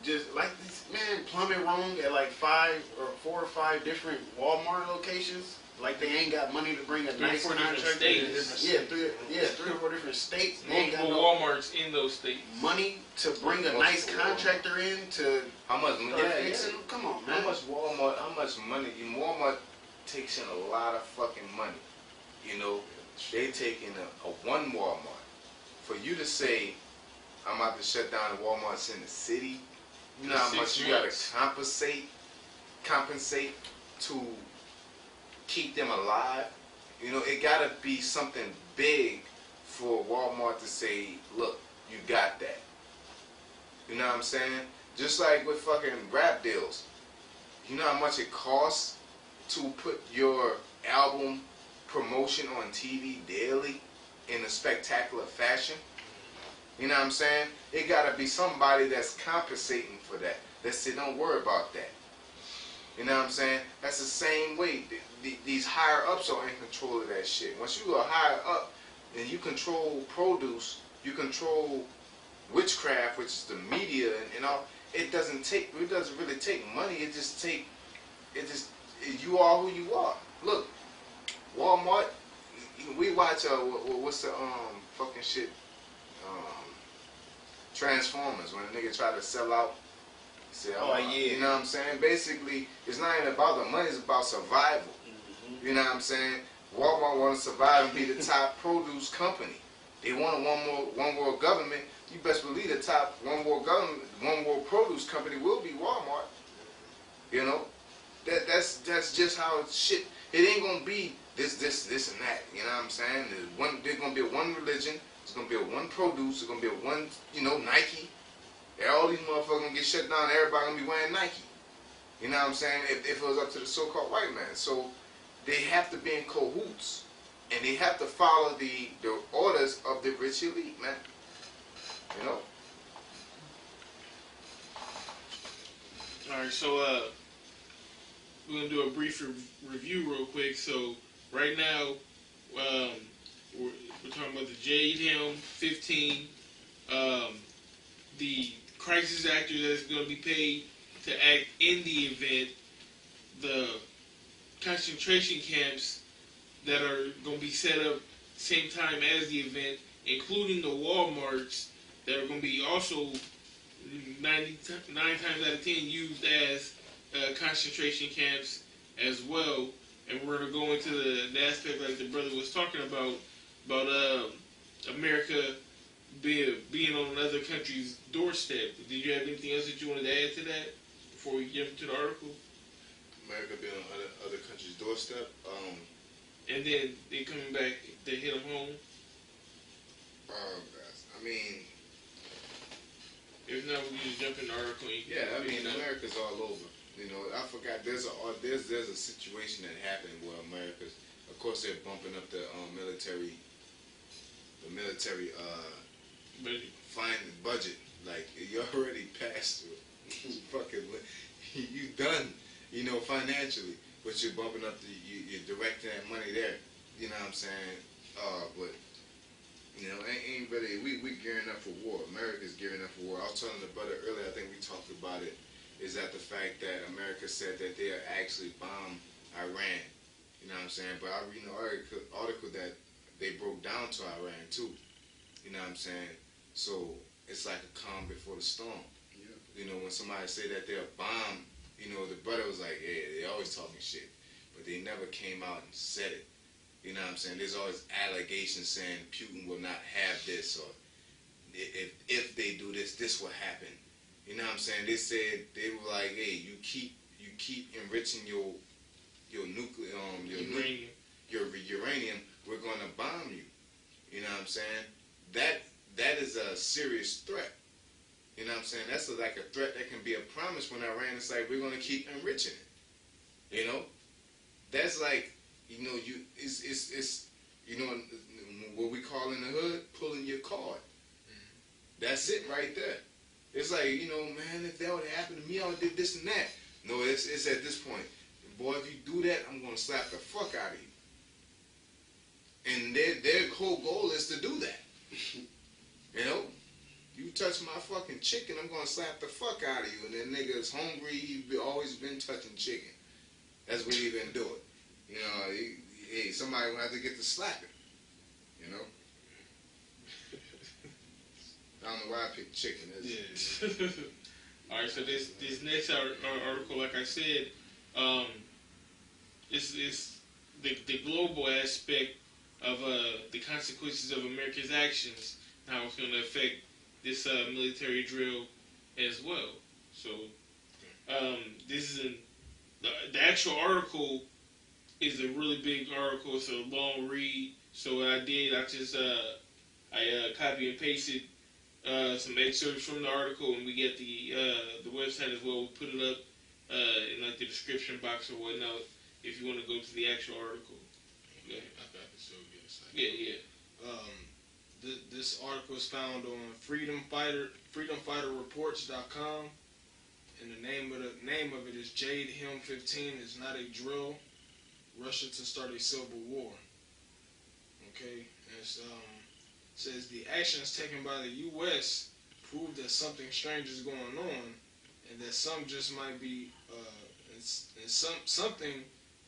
just like this man plumbing wrong at like 4 or 5 different Walmart locations. Like they ain't got money to bring a nice contractor. Yeah, 3 or 4 different states. They ain't got no Walmarts in those states. Money to bring a nice contractor in to how much money? Come on, man. How much money? Walmart takes in a lot of fucking money. You know, they take in a one Walmart. For you to say, I'm about to shut down the Walmarts in the city, you know how much you gotta compensate to keep them alive. You know, it gotta be something big for Walmart to say, look, you got that. You know what I'm saying? Just like with fucking rap deals. You know how much it costs to put your album promotion on TV daily in a spectacular fashion? You know what I'm saying? It gotta be somebody that's compensating for that. That said, don't worry about that. You know what I'm saying? That's the same way. These higher ups are in control of that shit. Once you go higher up, then you control produce, you control witchcraft, which is the media and all. It doesn't really take money. You are who you are. Look, Walmart. We watch what's the fucking shit? Transformers, when a nigga try to sell out. Say, you know what I'm saying? Basically, it's not even about the money, it's about survival. You know what I'm saying? Walmart want to survive and be the top produce company. They want a one world government. You best believe the top one world produce company will be Walmart. You know? That's just how shit. It ain't gonna be this and that. You know what I'm saying? There's gonna be one religion. It's gonna be one produce. It's gonna be one, Nike. All these motherfuckers gonna get shut down. Everybody gonna be wearing Nike. You know what I'm saying? If it was up to the so-called white man, so they have to be in cahoots, and they have to follow the orders of the rich elite, man. You know. All right, so we're gonna do a brief review real quick. So right now, we're talking about the Jade Helm 15, the crisis actor that's going to be paid to act in the event, the concentration camps that are going to be set up same time as the event, including the Walmarts that are going to be also 9 times out of 10 used as concentration camps as well. And we're going to go into the aspect like the brother was talking about America being on another country's doorstep. Did you have anything else that you wanted to add to that before we get into the article? America being on other countries' doorstep. And then they coming back to hit them home. I mean, if not, we just jump in the article. America's all over. You know, I forgot. There's a situation that happened where America's, of course, they're bumping up the military budget. Like, you already passed fucking, you done, financially, but you're bumping up you're directing that money there. You know what I'm saying? But ain't really. We gearing up for war. America's gearing up for war. I was telling the brother earlier. I think we talked about it. Is that the fact that America said that they'll actually bomb Iran? You know what I'm saying? But I read an article that they broke down to Iran too. You know what I'm saying? So it's like a calm before the storm. Yeah. When somebody say that they'll bomb, the brother was like, hey, they always talking shit. But they never came out and said it. You know what I'm saying? There's always allegations saying Putin will not have this, or if they do this, this will happen. You know what I'm saying? They said, they were like, hey, you keep enriching your nuclear, your uranium, we're going to bomb you. You know what I'm saying? That is a serious threat. You know what I'm saying? That's like a threat that can be a promise when Iran is like, we're going to keep enriching it. That's like, it's what we call in the hood, pulling your card. That's it right there. It's like, man, if that would have happened to me, I would have did this and that. No, it's at this point. Boy, if you do that, I'm going to slap the fuck out of you. And their whole goal is to do that. You touch my fucking chicken, I'm gonna slap the fuck out of you. And that nigga is hungry. He always been touching chicken. That's what he been doing. You know, hey, somebody gonna have to get to slapping. You know. I don't know why I picked chicken. Yeah. All right. So this next article, like I said, it's the global aspect of the consequences of America's actions, how it's going to affect this military drill as well. So this is the actual article is a really big article. It's a long read. So what I did, I just I copy and pasted some excerpts from the article, and we get the website as well. We'll put it up in like the description box or whatnot if you want to go to the actual article. Okay. I got it. So Yeah. This article is found on freedomfighterreports.com, and the name of it is Jade Helm 15 is not a drill. Russia to start a civil war. Okay, and it says the actions taken by the U.S. prove that something strange is going on, and that something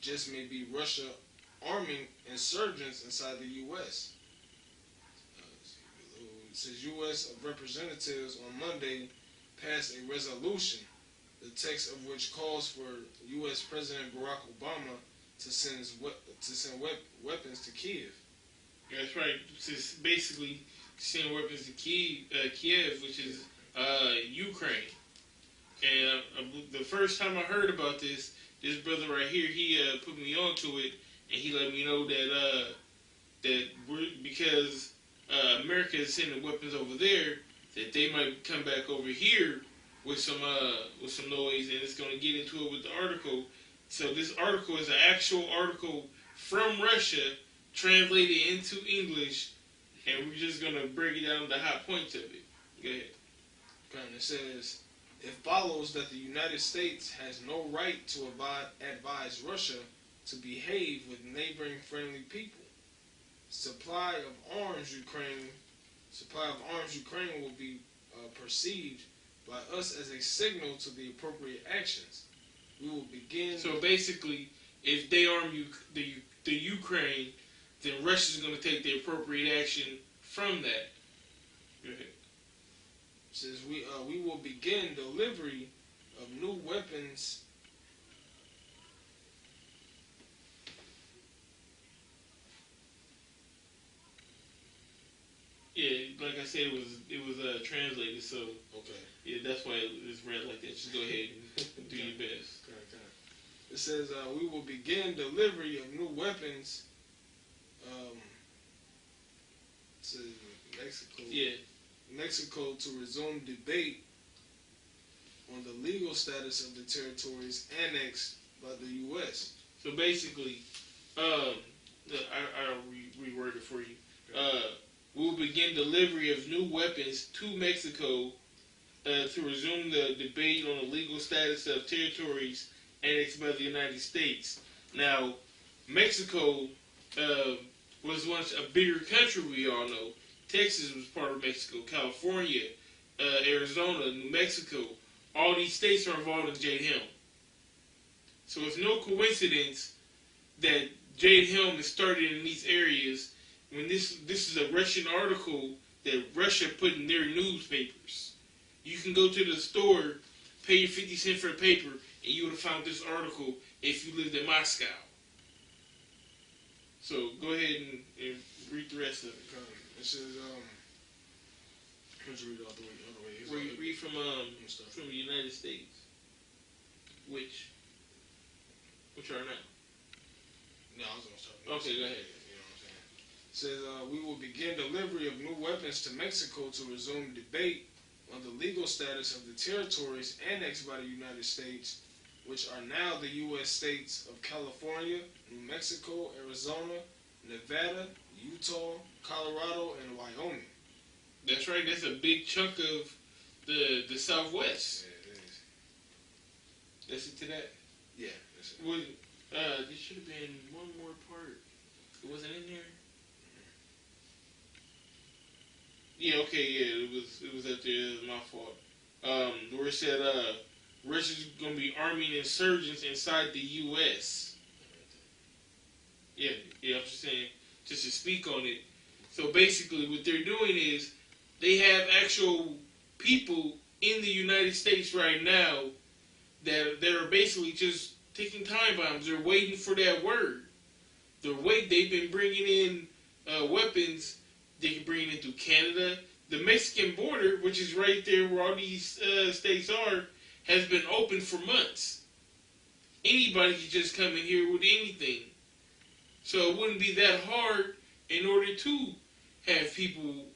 just may be Russia arming insurgents inside the U.S. It says U.S. representatives on Monday passed a resolution, the text of which calls for U.S. President Barack Obama to send weapons to Kiev. Yeah, that's right. It's basically sending weapons to Kiev, which is Ukraine. And the first time I heard about this brother right here, he put me onto it, and he let me know that because America is sending weapons over there, that they might come back over here with some noise, and it's going to get into it with the article. So this article is an actual article from Russia, translated into English, and we're just going to break it down the hot points of it. Go ahead. And it says, it follows that the United States has no right to advise Russia to behave with neighboring friendly people. Supply of arms Ukraine will be perceived by us as a signal to the appropriate actions. We will begin. So basically, if they arm the Ukraine, then Russia's going to take the appropriate action from that. Go ahead. It says we will begin delivery of new weapons. Yeah, like I said, it was translated, so okay. Yeah, that's why it's read like that. Just go ahead and do your best. It says we will begin delivery of new weapons to Mexico. Yeah. Mexico to resume debate on the legal status of the territories annexed by the U.S. So basically, I'll reword it for you. We will begin delivery of new weapons to Mexico to resume the debate on the legal status of territories annexed by the United States. Now, Mexico was once a bigger country, we all know. Texas was part of Mexico, California, Arizona, New Mexico. All these states are involved in Jade Helm. So it's no coincidence that Jade Helm is started in these areas when this is a Russian article that Russia put in their newspapers. You can go to the store, pay your 50 cents for a paper, and you would have found this article if you lived in Moscow. So go ahead and read the rest of it. It says, let's read all the way. Read from the United States. Which are not. No, I was going to start. Okay, go ahead. You know what I'm saying? It says, we will begin delivery of new weapons to Mexico to resume debate on the legal status of the territories annexed by the United States, which are now the U.S. states of California, New Mexico, Arizona, Nevada, Utah, Colorado, and Wyoming. That's right. That's a big chunk of the Southwest. Yeah, it is. That's it to that. Yeah, that's it. Well, there should have been one more part. It wasn't in there. Yeah, okay, yeah, it was up there. It was my fault. Where it said Russia's gonna be arming insurgents inside the U.S. Yeah, I'm just saying, just to speak on it. So basically, what they're doing is they have actual people in the United States right now that are basically just ticking time bombs. They're waiting for that word. They've been bringing in weapons. They can bring it in through Canada. The Mexican border, which is right there where all these states are, has been open for months. Anybody can just come in here with anything. So it wouldn't be that hard in order to have people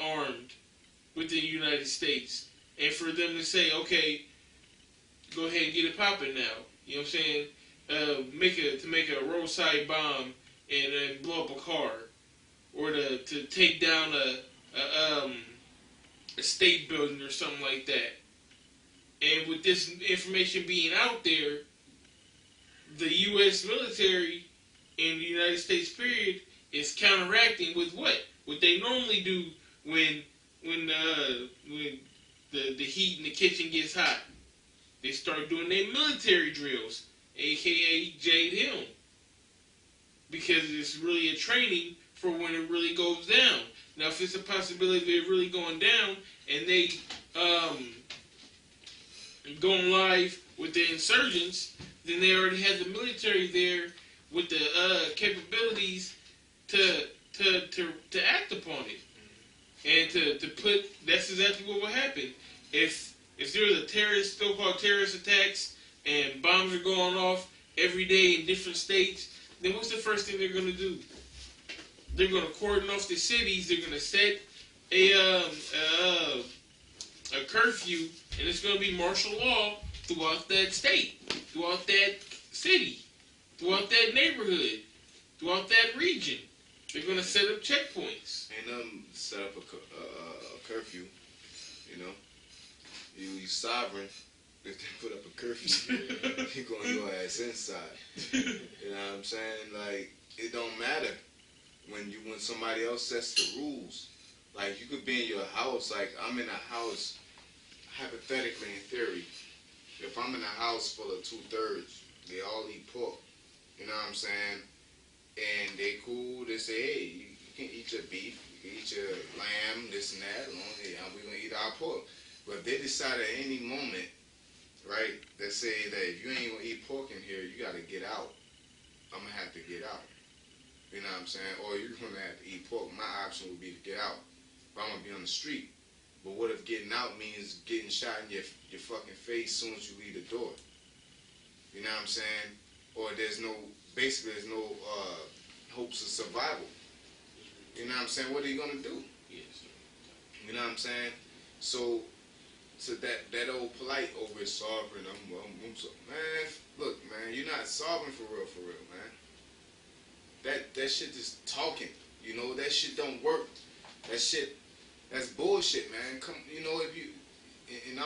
armed within the United States. And for them to say, okay, go ahead and get it popping now. You know what I'm saying? To make a roadside bomb and blow up a car. Or to take down a state building or something like that. And with this information being out there, the U.S. military in the United States period is counteracting with what? What they normally do when the heat in the kitchen gets hot. They start doing their military drills, aka Jade Helm. Because it's really a training for when it really goes down. Now, if it's a possibility of it really going down, and they going live with the insurgents, then they already have the military there with the capabilities to act upon it, and to put. That's exactly what will happen if there's a so-called terrorist attacks, and bombs are going off every day in different states. Then what's the first thing they're going to do? They're going to cordon off the cities. They're going to set a curfew, and it's going to be martial law throughout that state, throughout that city, throughout that neighborhood, throughout that region. They're going to set up checkpoints. And set up a curfew. You know, you sovereign. If they put up a curfew, you're going your ass inside. You know what I'm saying? Like, it don't matter when somebody else sets the rules. Like, you could be in your house. Like, I'm in a house, hypothetically, in theory. If I'm in a house full of 2/3, they all eat pork. You know what I'm saying? And they cool. They say, hey, you can eat your beef, you can eat your lamb, this and that. We're going to eat our pork. But if they decide at any moment, right, that say that if you ain't going to eat pork in here, you got to get out. I'm going to have to get out. You know what I'm saying? Or you're going to have to eat pork. My option would be to get out. If I'm going to be on the street. But what if getting out means getting shot in your fucking face as soon as you leave the door? You know what I'm saying? Or there's no hopes of survival. You know what I'm saying? What are you going to do? You know what I'm saying? So that old polite over sovereign, I'm so, man, look, man, you're not sovereign for real, man. That shit is talking. You know, that shit don't work. That's bullshit, man. Come, you know, if you, and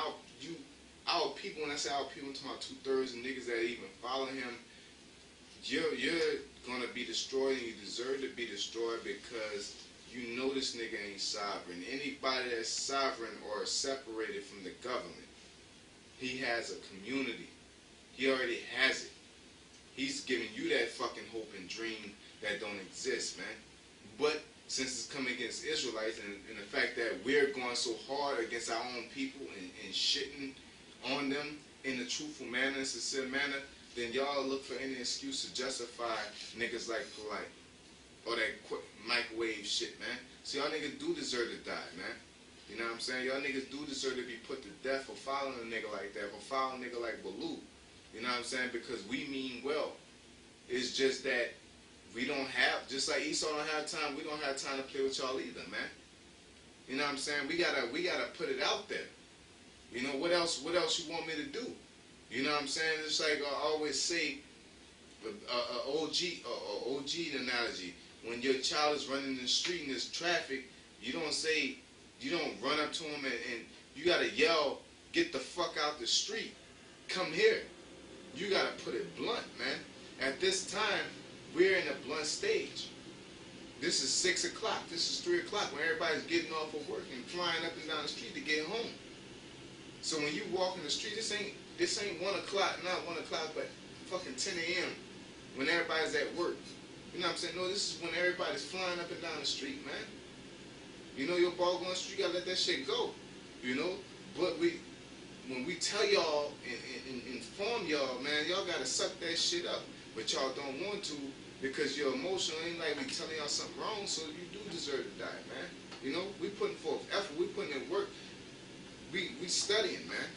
our people, when I say our people, I'm talking about 2/3 of niggas that even follow him, you're gonna be destroyed, and you deserve to be destroyed because you know this nigga ain't sovereign. Anybody that's sovereign or separated from the government, he has a community. He already has it. He's giving you that fucking hope and dream that don't exist, man. But since it's coming against Israelites and the fact that we're going so hard against our own people and shitting on them in a truthful manner, in a sincere manner, then y'all look for any excuse to justify niggas like polite. Or that microwave shit, man. So y'all niggas do deserve to die, man. You know what I'm saying? Y'all niggas do deserve to be put to death for following a nigga like that, for following a nigga like Baloo. You know what I'm saying? Because we mean well. It's just that we don't have, just like Esau don't have time, we don't have time to play with y'all either, man. You know what I'm saying? We gotta put it out there. You know, what else you want me to do? You know what I'm saying? It's like I always say, OG analogy. When your child is running in the street and there's traffic, you don't run up to him and you gotta yell, get the fuck out the street. Come here. You gotta put it blunt, man. At this time, we're in a blunt stage. This is 6 o'clock. This is 3 o'clock when everybody's getting off of work and flying up and down the street to get home. So when you walk in the street, this ain't 1 o'clock, not 1 o'clock, but fucking 10 a.m. when everybody's at work. You know what I'm saying? No, this is when everybody's flying up and down the street, man. You know your ball going the street, you gotta let that shit go. You know? But when we tell y'all and inform y'all, man, y'all gotta suck that shit up. But y'all don't want to because you're emotional. Ain't like we telling y'all something wrong, so you do deserve to die, man. You know? We putting forth effort, we putting in work. We studying, man.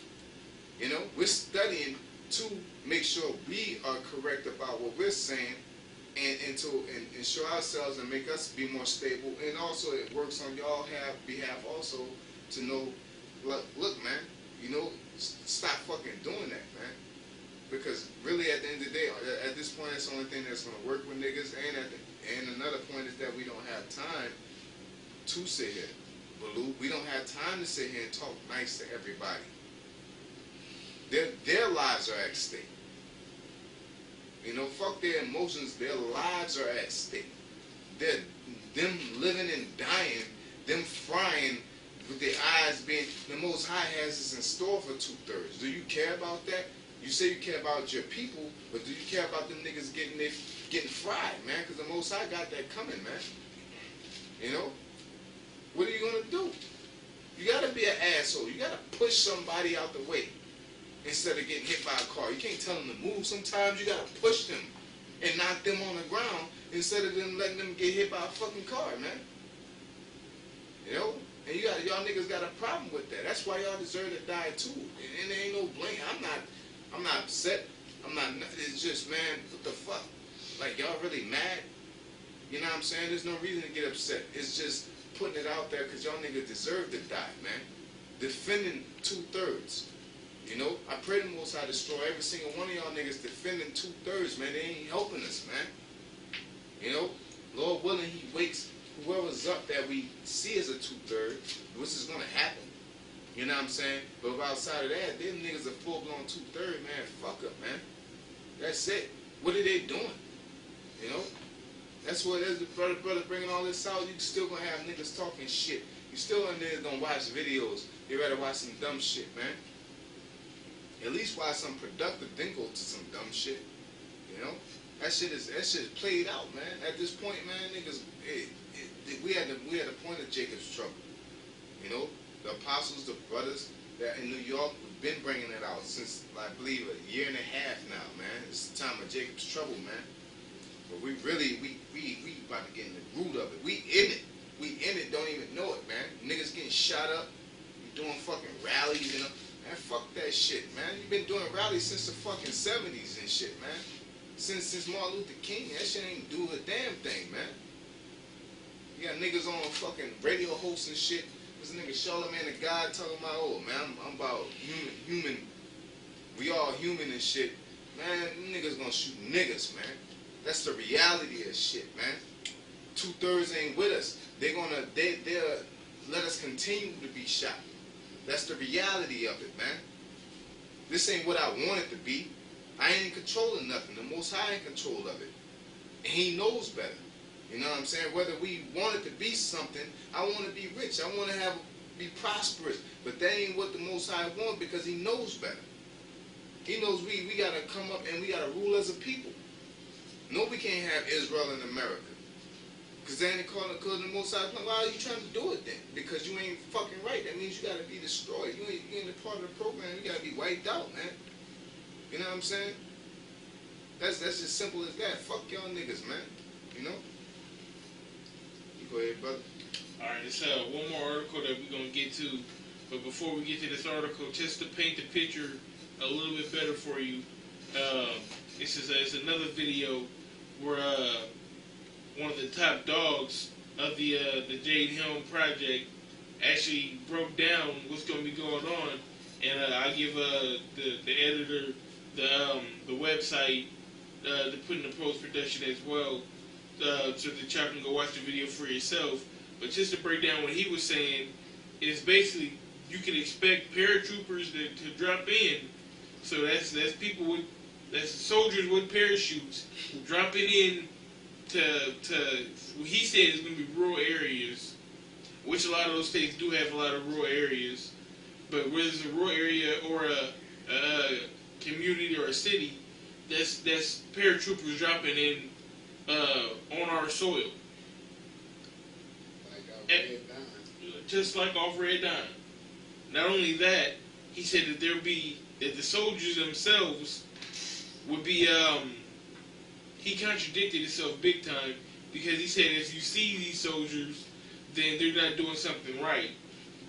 You know? We're studying to make sure we are correct about what we're saying and to ensure ourselves and make us be more stable. And also it works on y'all behalf also to know, look, man, you know, stop fucking doing that, man. Because really at the end of the day, at this point, it's the only thing that's going to work with niggas. And another point is that we don't have time to sit here. Baloo, we don't have time to sit here and talk nice to everybody. Their lives are at stake. You know, fuck their emotions. Their lives are at stake. Them living and dying, them frying with their eyes being, the Most High has this in store for 2/3. Do you care about that? You say you care about your people, but do you care about them niggas getting fried, man? Because the Most High got that coming, man. You know? What are you going to do? You got to be an asshole. You got to push somebody out the way instead of getting hit by a car. You can't tell them to move. Sometimes you got to push them and knock them on the ground instead of them letting them get hit by a fucking car, man. You know? And y'all niggas got a problem with that. That's why y'all deserve to die too. And there ain't no blame. I'm not upset. It's just, man, what the fuck? Like, y'all really mad? You know what I'm saying? There's no reason to get upset. It's just putting it out there because y'all niggas deserve to die, man. Defending 2/3. You know? I pray the Most High destroy every single one of y'all niggas defending 2/3, man. They ain't helping us, man. You know? Lord willing, he wakes whoever's up that we see as a 2/3, which is going to happen. You know what I'm saying? But outside of that, them niggas are full-blown 2/3, man. Fuck up, man. That's it. What are they doing? You know? That's what it is. Brother bringing all this out, you still going to have niggas talking shit. You still in there going to watch videos. You better watch some dumb shit, man. At least watch some productive, then go to some dumb shit. You know? That shit is played out, man. At this point, man, niggas, we had the point of Jacob's trouble. You know? The apostles, the brothers that in New York, we've been bringing it out since, I believe, 1.5 years now, man. It's the time of Jacob's trouble, man. But we about to get in the root of it. We in it. We in it, don't even know it, man. Niggas getting shot up. We doing fucking rallies, you know. Man, fuck that shit, man. You been doing rallies since the fucking 70s and shit, man. Since Martin Luther King, that shit ain't do a damn thing, man. You got niggas on fucking radio hosts and shit. This nigga Charlamagne the God talking about, oh man, I'm about human. We all human and shit. Man, niggas gonna shoot niggas, man. That's the reality of shit, man. 2/3 ain't with us. They'll let us continue to be shot. That's the reality of it, man. This ain't what I want it to be. I ain't in control of nothing. The Most High in control of it. And he knows better. You know what I'm saying? Whether we want it to be something, I want to be rich. I want to be prosperous. But that ain't what the Most High wants because he knows better. He knows we got to come up and we got to rule as a people. No, we can't have Israel in America. Because they ain't calling the Most High. Why are you trying to do it then? Because you ain't fucking right. That means you got to be destroyed. You ain't a part of the program. You got to be wiped out, man. You know what I'm saying? That's just simple as that. Fuck y'all niggas, man. You know? You go ahead, brother. Alright, it's one more article that we're going to get to. But before we get to this article, just to paint the picture a little bit better for you, it's another video where one of the top dogs of the Jade Helm project actually broke down what's going to be going on. And I give the editor the website to put in the post-production as well, so that y'all can go watch the video for yourself. But just to break down what he was saying, is basically you can expect paratroopers to drop in. So that's people that's soldiers with parachutes dropping in he said it's going to be rural areas, which a lot of those states do have a lot of rural areas. But whether it's a rural area or a community or a city, that's paratroopers dropping in on our soil. Like Red Dawn. Just like off Red Dawn. Not only that, he said that that the soldiers themselves would be, he contradicted himself big time, because he said if you see these soldiers, then they're not doing something right.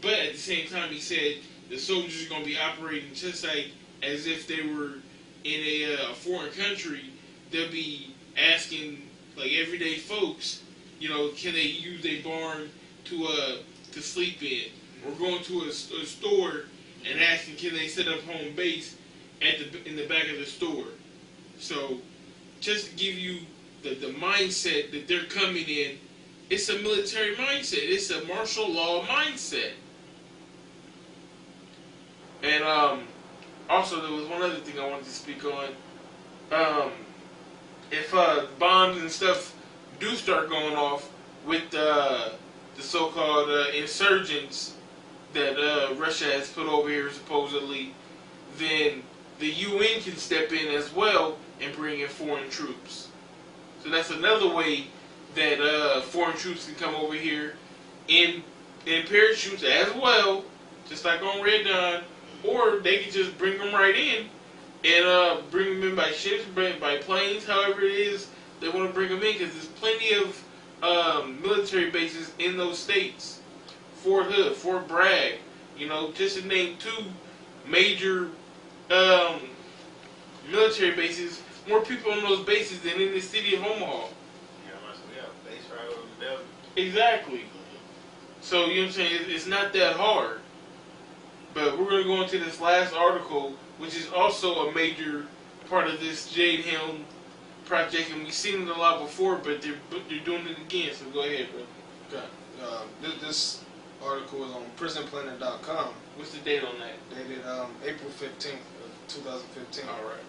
But at the same time, he said the soldiers are going to be operating just like as if they were in a foreign country. They'll be asking, like, everyday folks, you know, can they use a barn to sleep in? Or going to a store and asking, can they set up home base in the back of the store? So, just to give you the mindset that they're coming in, it's a military mindset. It's a martial law mindset. And also, there was one other thing I wanted to speak on. If bombs and stuff do start going off with the so-called insurgents that Russia has put over here supposedly, then the UN can step in as well and bring in foreign troops. So that's another way that foreign troops can come over here in parachutes as well, just like on Red Dawn, or they can just bring them right in and bring them in by ships, by planes, however it is they want to bring them in, because there's plenty of military bases in those states. Fort Hood, Fort Bragg, you know, just to name two major military bases. More people on those bases than in the city of Omaha. Yeah, base right over the Delta. Exactly. So, you know what I'm saying? It's not that hard. But we're going to go into this last article, which is also a major part of this Jade Helm project, and we've seen it a lot before, but they're doing it again. So go ahead, bro. Okay. This article is on prisonplanet.com. What's the date on that? Dated April 15th of 2015. All right.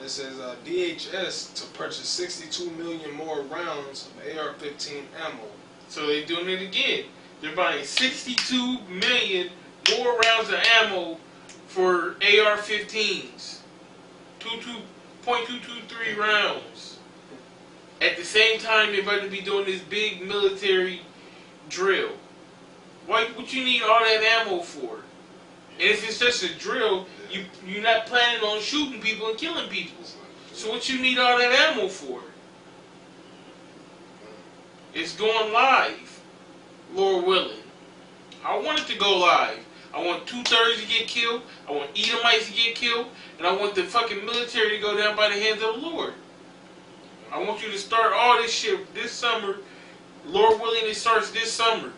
It says DHS to purchase 62 million more rounds of AR-15 ammo. So they're doing it again. They're buying 62 million more rounds of ammo for AR-15s. .223 rounds. At the same time, they're about to be doing this big military drill. What you need all that ammo for? And if it's just a drill, you're not planning on shooting people and killing people. So what you need all that ammo for? It's going live, Lord willing. I want it to go live. I want 2/3 to get killed. I want Edomites to get killed. And I want the fucking military to go down by the hands of the Lord. I want you to start all this shit this summer. Lord willing, it starts this summer.